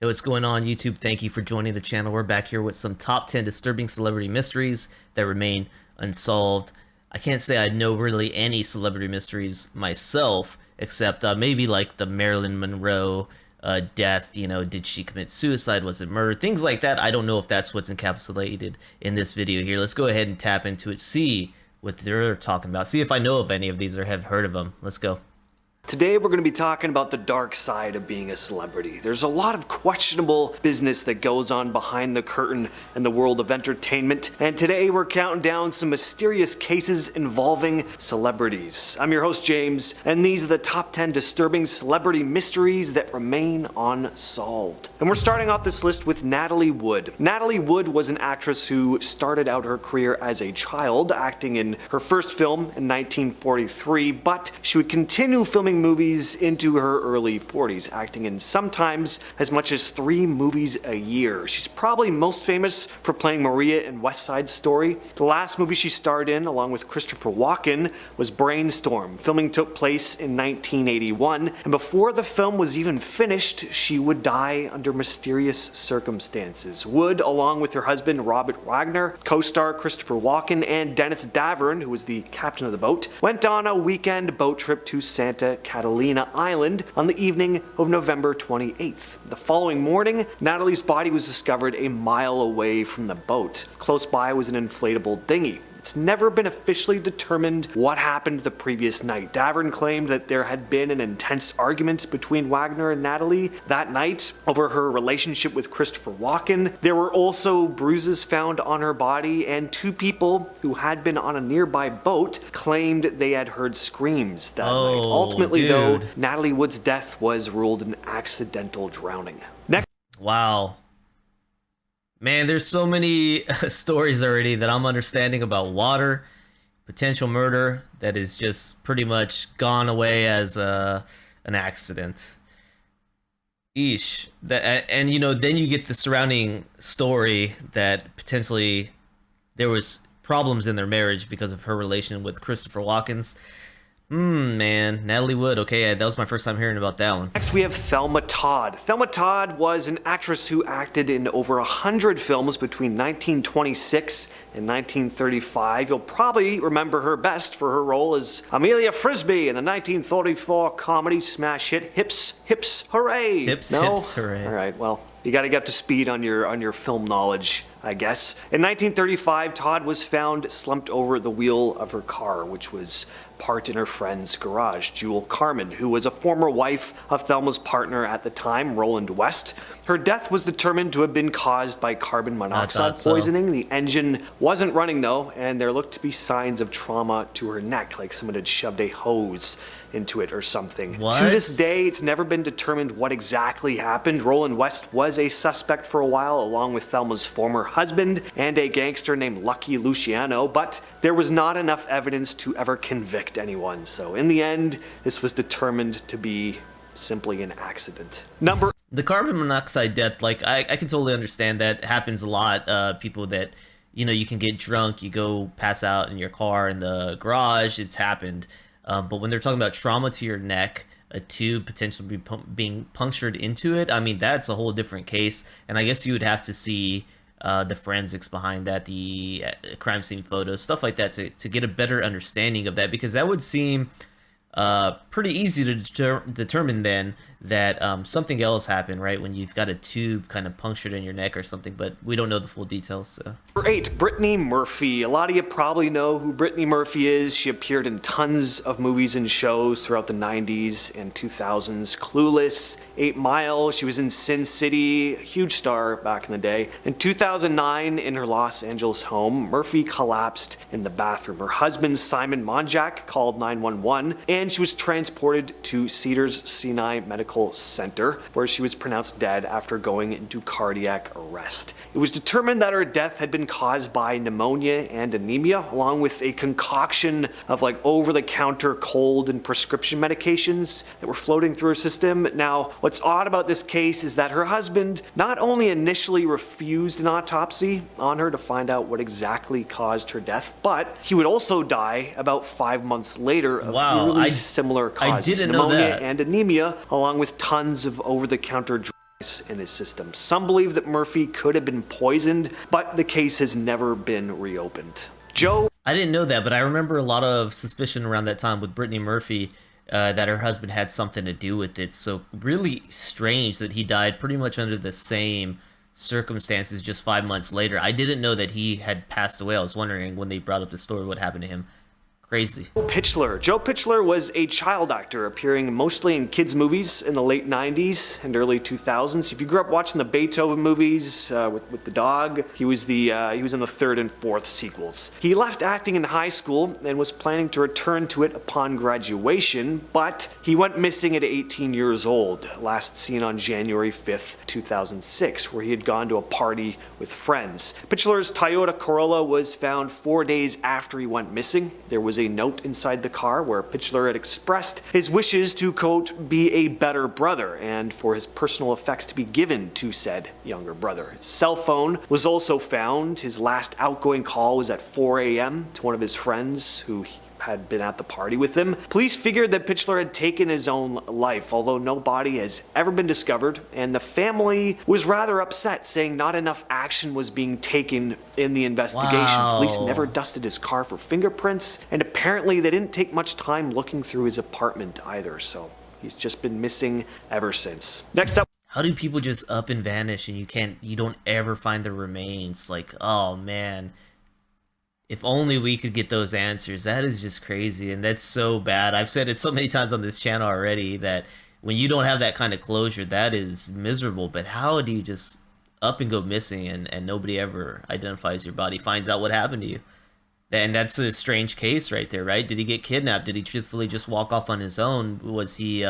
Hey, what's going on, YouTube? Thank you for joining the channel. We're back here with some top 10 disturbing celebrity mysteries that remain unsolved. I can't say I know really any celebrity mysteries myself, except maybe like the Marilyn Monroe death. You know, did she commit suicide? Was it murder? Things like that. I don't know if that's what's encapsulated in this video here. Let's go ahead and tap into it, see what they're talking about, see if I know of any of these or have heard of them. Let's go. Today we're going to be talking about the dark side of being a celebrity. There's a lot of questionable business that goes on behind the curtain in the world of entertainment, and today we're counting down some mysterious cases involving celebrities. I'm your host James, and these are the top 10 disturbing celebrity mysteries that remain unsolved. And we're starting off this list with Natalie Wood. Natalie Wood was an actress who started out her career as a child, acting in her first film in 1943, but she would continue filming movies into her early 40s, acting in sometimes as much as 3 movies a year. She's probably most famous for playing Maria in West Side Story. The last movie she starred in, along with Christopher Walken, was Brainstorm. Filming took place in 1981, and before the film was even finished, she would die under mysterious circumstances. Wood, along with her husband Robert Wagner, co-star Christopher Walken, and Dennis Davern, who was the captain of the boat, went on a weekend boat trip to Santa Catalina Island on the evening of November 28th. The following morning, Natalie's body was discovered a mile away from the boat. Close by was an inflatable dinghy. It's never been officially determined what happened the previous night. Davern claimed that there had been an intense argument between Wagner and Natalie that night over her relationship with Christopher Walken. There were also bruises found on her body, and 2 people who had been on a nearby boat claimed they had heard screams that night. Ultimately, though, Natalie Wood's death was ruled an accidental drowning. Next. Wow. Man, there's so many stories already that I'm understanding about water, potential murder that is just pretty much gone away as an accident. Eesh. And you know, then you get the surrounding story that potentially there was problems in their marriage because of her relation with Christopher Walken's. Man, Natalie Wood. Okay, that was my first time hearing about that one. Next, we have Thelma Todd. Thelma Todd was an actress who acted in over 100 films between 1926 and 1935. You'll probably remember her best for her role as Amelia Frisbee in the 1934 comedy smash hit Hips Hips Hooray. Hips No? Hips Hooray. All right, well, you got to get up to speed on your film knowledge, I guess. In 1935, Todd was found slumped over the wheel of her car, which was parked in her friend's garage. Jewel Carmen, who was a former wife of Thelma's partner at the time, Roland West. Her death was determined to have been caused by carbon monoxide poisoning. The engine wasn't running though, and there looked to be signs of trauma to her neck, like someone had shoved a hose into it or something. What? To this day, it's never been determined what exactly happened. Roland West was a suspect for a while, along with Thelma's former husband and a gangster named Lucky Luciano, but there was not enough evidence to ever convict anyone. So in the end, this was determined to be simply an accident. The carbon monoxide death, like I can totally understand that. It happens a lot. People that, you know, you can get drunk, you go pass out in your car in the garage. It's happened. But when they're talking about trauma to your neck, a tube potentially being punctured into it, I mean, that's a whole different case. And I guess you would have to see the forensics behind that, the crime scene photos, stuff like that, to get a better understanding of that, because that would seem pretty easy to determine then that something else happened, right? When you've got a tube kind of punctured in your neck or something, but we don't know the full details. So. Number 8, Brittany Murphy. A lot of you probably know who Brittany Murphy is. She appeared in tons of movies and shows throughout the 90s and 2000s. Clueless, 8 Mile, she was in Sin City, a huge star back in the day. In 2009, in her Los Angeles home, Murphy collapsed in the bathroom. Her husband, Simon Monjack, called 911, and she was transported to Cedars Sinai Medical Center, where she was pronounced dead after going into cardiac arrest. It was determined that her death had been caused by pneumonia and anemia, along with a concoction of like over-the-counter cold and prescription medications that were floating through her system. Now, what's odd about this case is that her husband not only initially refused an autopsy on her to find out what exactly caused her death, but he would also die about 5 months later of really similar causes, I didn't know pneumonia that. and anemia, along with tons of over-the-counter in his system. Some believe that Murphy could have been poisoned, but the case has never been reopened. Joe? I didn't know that, but I remember a lot of suspicion around that time with Brittany Murphy that her husband had something to do with it. So really strange that he died pretty much under the same circumstances just 5 months later. I didn't know that he had passed away. I was wondering when they brought up the story what happened to him. Crazy. Joe Pitchler was a child actor appearing mostly in kids movies in the late 90s and early 2000s. If you grew up watching the Beethoven movies with the dog, he was in the third and fourth sequels. He left acting in high school and was planning to return to it upon graduation, but he went missing at 18 years old, last seen on January 5th, 2006, where he had gone to a party with friends. Pitchler's Toyota Corolla was found 4 days after he went missing. There was a note inside the car where Pitchler had expressed his wishes to, quote, be a better brother and for his personal effects to be given to said younger brother. His cell phone was also found. His last outgoing call was at 4 a.m. to one of his friends who had been at the party with him. Police figured that Pitchler had taken his own life, although no body has ever been discovered, and the family was rather upset, saying not enough action was being taken in the investigation. Wow. Police never dusted his car for fingerprints, and apparently they didn't take much time looking through his apartment either, so he's just been missing ever since. Next up. How do people just up and vanish and you don't ever find the remains? Like, oh man. If only we could get those answers. That is just crazy, and that's so bad. I've said it so many times on this channel already that when you don't have that kind of closure, that is miserable. But how do you just up and go missing and nobody ever identifies your body, finds out what happened to you? And that's a strange case right there, right? Did he get kidnapped? Did he truthfully just walk off on his own? Was he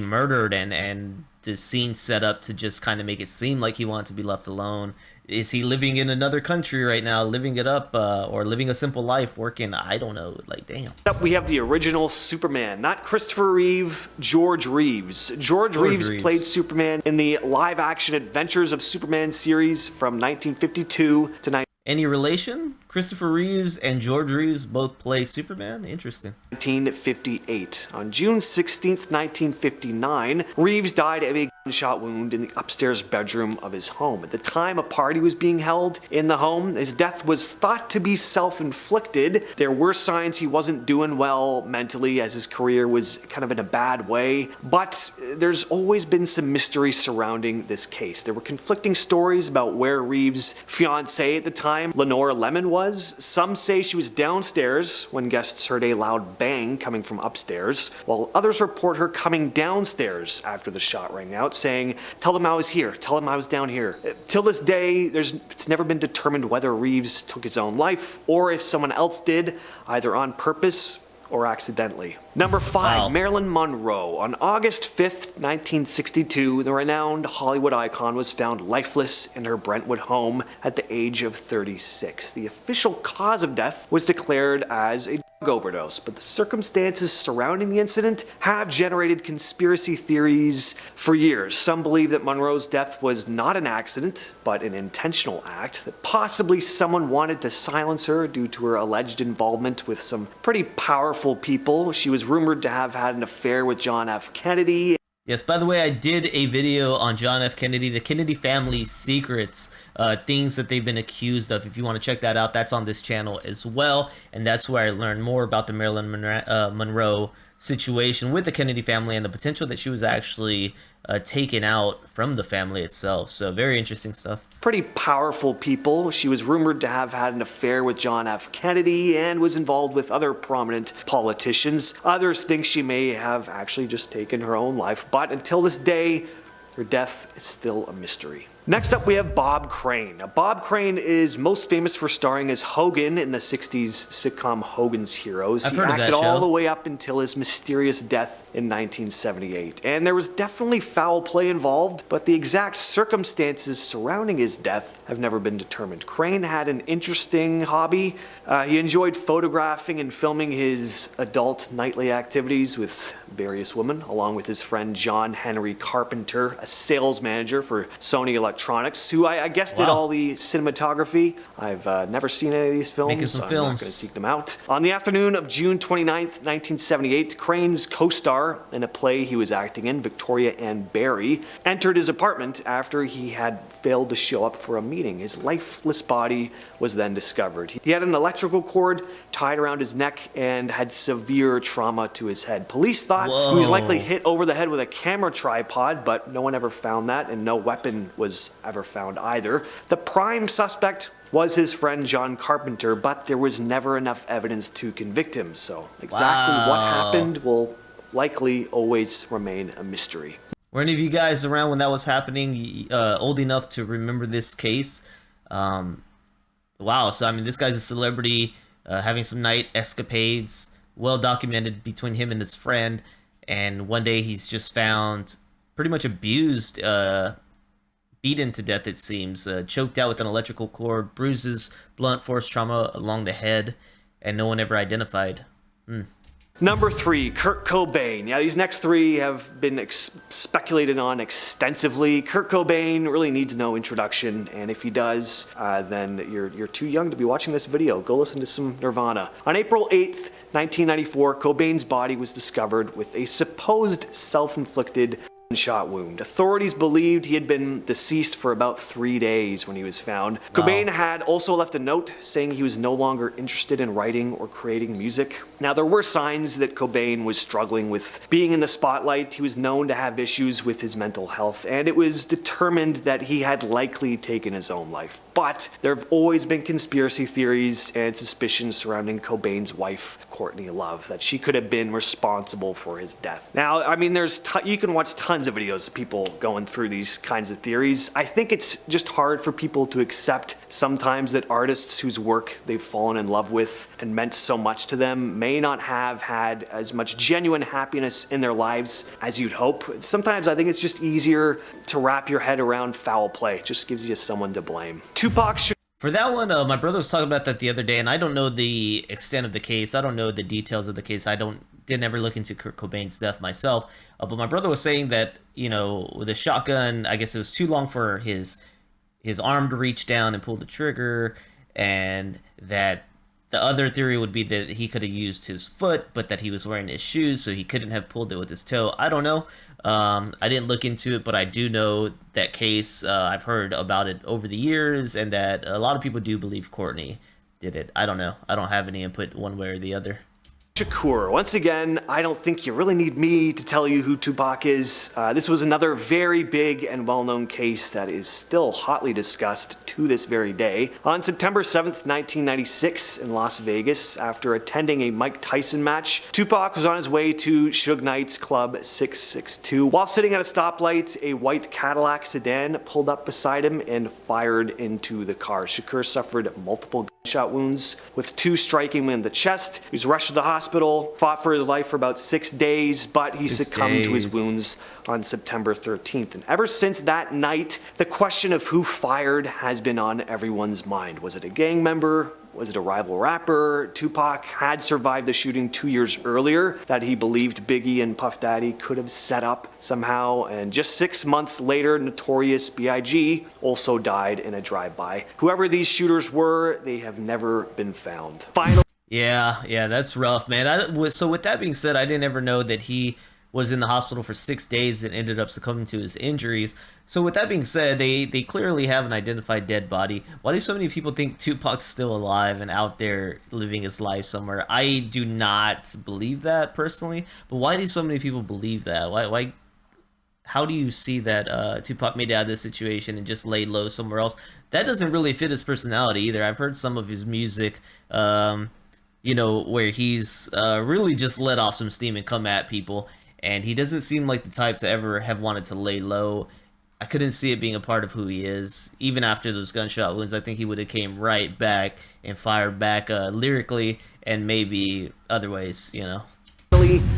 murdered and the scene set up to just kind of make it seem like he wanted to be left alone? Is he living in another country right now, living it up, or living a simple life, working? I don't know. Like, damn. Up we have the original Superman, not Christopher Reeve, George Reeves. George Reeves played Superman in the live-action Adventures of Superman series from 1952 to 19. Any relation? Christopher Reeves and George Reeves both play Superman? Interesting. 1958. On June 16th, 1959, Reeves died of a gunshot wound in the upstairs bedroom of his home. At the time, a party was being held in the home. His death was thought to be self-inflicted. There were signs he wasn't doing well mentally, as his career was kind of in a bad way. But there's always been some mystery surrounding this case. There were conflicting stories about where Reeves' fiancée at the time, Lenore Lemon, was. Some say she was downstairs when guests heard a loud bang coming from upstairs, while others report her coming downstairs after the shot rang out, saying, "Tell them I was here, tell them I was down here." Till this day, it's never been determined whether Reeves took his own life or if someone else did, either on purpose or accidentally. Number 5, wow. Marilyn Monroe. On August 5th, 1962, the renowned Hollywood icon was found lifeless in her Brentwood home at the age of 36. The official cause of death was declared as a drug overdose, but the circumstances surrounding the incident have generated conspiracy theories for years. Some believe that Monroe's death was not an accident, but an intentional act, that possibly someone wanted to silence her due to her alleged involvement with some pretty powerful people. She was rumored to have had an affair with John F. Kennedy. Yes, by the way, I did a video on John F. Kennedy, the Kennedy family secrets, things that they've been accused of. If you want to check that out, that's on this channel as well. And that's where I learned more about the Marilyn Monroe situation with the Kennedy family and the potential that she was actually taken out from the family itself. So very interesting stuff. Pretty powerful people. She was rumored to have had an affair with John F. Kennedy and was involved with other prominent politicians. Others think she may have actually just taken her own life, but until this day, her death is still a mystery. Next up, we have Bob Crane. Now, Bob Crane is most famous for starring as Hogan in the 60s sitcom Hogan's Heroes. I've heard of that show. He acted all the way up until his mysterious death in 1978. And there was definitely foul play involved, but the exact circumstances surrounding his death have never been determined. Crane had an interesting hobby. He enjoyed photographing and filming his adult nightly activities with various women, along with his friend John Henry Carpenter, a sales manager for Sony Electronics. Electronics, who I guess did all the cinematography. I've never seen any of these films, Making some so I'm films. not going to seek them out. On the afternoon of June 29th, 1978, Crane's co-star in a play he was acting in, Victoria Ann Barry, entered his apartment after he had failed to show up for a meeting. His lifeless body was then discovered. He had an electrical cord tied around his neck and had severe trauma to his head. Police thought he was likely hit over the head with a camera tripod, but no one ever found that, and no weapon was ever found either. The prime suspect was his friend John Carpenter, but there was never enough evidence to convict him, so exactly what happened will likely always remain a mystery. Were any of you guys around when that was happening, old enough to remember this case? Wow, so I mean, this guy's a celebrity, having some night escapades, well documented between him and his friend, and one day he's just found pretty much abused, beaten to death, it seems, choked out with an electrical cord, bruises, blunt force trauma along the head, and no one ever identified. Number 3, Kurt Cobain. Yeah, these next 3 have been speculated on extensively. Kurt Cobain really needs no introduction, and if he does, then you're too young to be watching this video. Go listen to some Nirvana. On April 8th, 1994, Cobain's body was discovered with a supposed self-inflicted gunshot wound. Authorities believed he had been deceased for about 3 days when he was found. Wow. Cobain had also left a note saying he was no longer interested in writing or creating music. Now, there were signs that Cobain was struggling with being in the spotlight. He was known to have issues with his mental health, and it was determined that he had likely taken his own life. But there have always been conspiracy theories and suspicions surrounding Cobain's wife, Courtney Love, that she could have been responsible for his death. Now, I mean, you can watch tons of videos of people going through these kinds of theories. I think it's just hard for people to accept sometimes that artists whose work they've fallen in love with and meant so much to them may not have had as much genuine happiness in their lives as you'd hope. Sometimes I think it's just easier to wrap your head around foul play. It just gives you someone to blame. Tupac should... For that one, my brother was talking about that the other day, and I don't know the extent of the case. I don't know the details of the case. Didn't ever look into Kurt Cobain's death myself. But my brother was saying that, you know, with a shotgun, I guess it was too long for his arm to reach down and pull the trigger, and that the other theory would be that he could have used his foot, but that he was wearing his shoes, so he couldn't have pulled it with his toe. I don't know. I didn't look into it, but I do know that case. I've heard about it over the years, and that a lot of people do believe Courtney did it. I don't know. I don't have any input one way or the other. Shakur. Once again, I don't think you really need me to tell you who Tupac is. This was another very big and well-known case that is still hotly discussed to this very day. On September 7th, 1996 in Las Vegas, after attending a Mike Tyson match, Tupac was on his way to Suge Knight's Club 662. While sitting at a stoplight, a white Cadillac sedan pulled up beside him and fired into the car. Shakur suffered multiple gunshot wounds, with 2 striking him in the chest. He was rushed to the hospital, fought for his life for about 6 days, but he succumbed to his wounds on September 13th. And ever since that night, the question of who fired has been on everyone's mind. Was it a gang member? Was it a rival rapper? Tupac had survived the shooting 2 years earlier that he believed Biggie and Puff Daddy could have set up somehow, and just 6 months later, Notorious B.I.G. also died in a drive-by. Whoever these shooters were, they have never been found. Finally, yeah, that's rough, man. So with that being said, I didn't ever know that he was in the hospital for 6 days and ended up succumbing to his injuries. So with that being said, they clearly have an identified dead body. Why do so many people think Tupac's still alive and out there living his life somewhere? I do not believe that personally, but why do so many people believe that? Why how do you see that Tupac made it out of this situation and just laid low somewhere else? That doesn't really fit his personality either. I've heard some of his music, you know, where he's really just let off some steam and come at people. And he doesn't seem like the type to ever have wanted to lay low. I couldn't see it being a part of who he is. Even after those gunshot wounds, I think he would have came right back and fired back lyrically and maybe other ways, you know.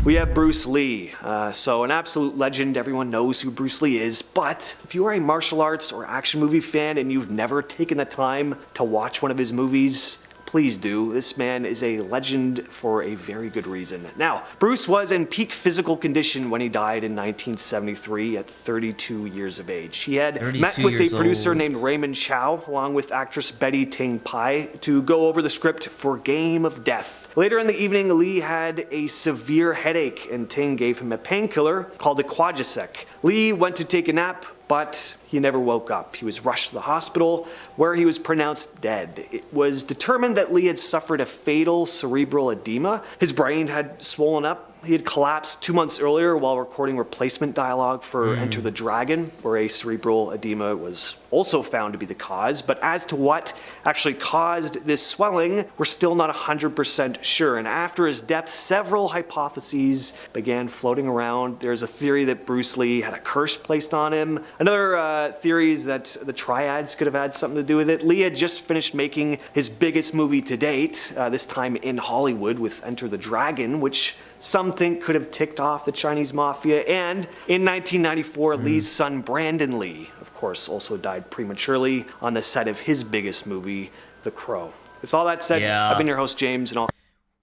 we have Bruce Lee. So an absolute legend. Everyone knows who Bruce Lee is. But if you are a martial arts or action movie fan and you've never taken the time to watch one of his movies, please do. This man is a legend for a very good reason. Now, Bruce was in peak physical condition when he died in 1973 at 32 years of age. He had met with a producer named Raymond Chow, along with actress Betty Ting Pai, to go over the script for Game of Death. Later in the evening, Lee had a severe headache, and Ting gave him a painkiller called a Quadrisec. Lee went to take a nap, but he never woke up. He was rushed to the hospital, where he was pronounced dead. It was determined that Lee had suffered a fatal cerebral edema. His brain had swollen up. He had collapsed 2 months earlier while recording replacement dialogue for Enter the Dragon, where a cerebral edema was also found to be the cause. But as to what actually caused this swelling, we're still not 100% sure. And after his death, several hypotheses began floating around. There's a theory that Bruce Lee had a curse placed on him. Another theory is that the triads could have had something to do with it. Lee had just finished making his biggest movie to date, this time in Hollywood with Enter the Dragon, which some think could have ticked off the Chinese mafia. And in 1994, Lee's son Brandon Lee, of course, also died prematurely on the set of his biggest movie, The Crow. With all that said, I've been your host, James, and I'll...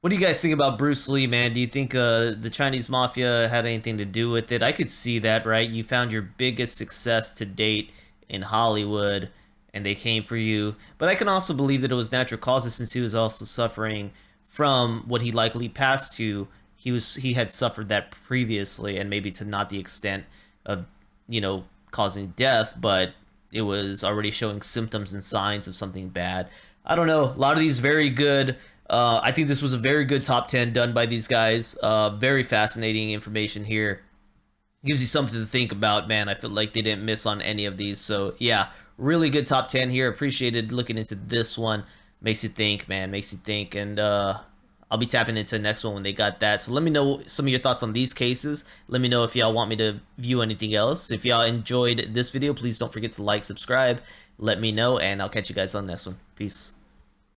What do you guys think about Bruce Lee, man? Do you think the Chinese mafia had anything to do with it? I could see that, right? You found your biggest success to date in Hollywood, and they came for you. But I can also believe that it was natural causes, since he was also suffering from what he likely passed to. He had suffered that previously, and maybe to not the extent of, you know, causing death, but it was already showing symptoms and signs of something bad. I don't know. A lot of these very good. I think this was a very good top 10 done by these guys. Very fascinating information here. Gives you something to think about, man. I feel like they didn't miss on any of these. So yeah, really good top 10 here. Appreciated looking into this one. Makes you think, man. Makes you think. And I'll be tapping into the next one when they got that. So let me know some of your thoughts on these cases. Let me know if y'all want me to view anything else. If y'all enjoyed this video, please don't forget to like, subscribe. Let me know, and I'll catch you guys on the next one. Peace.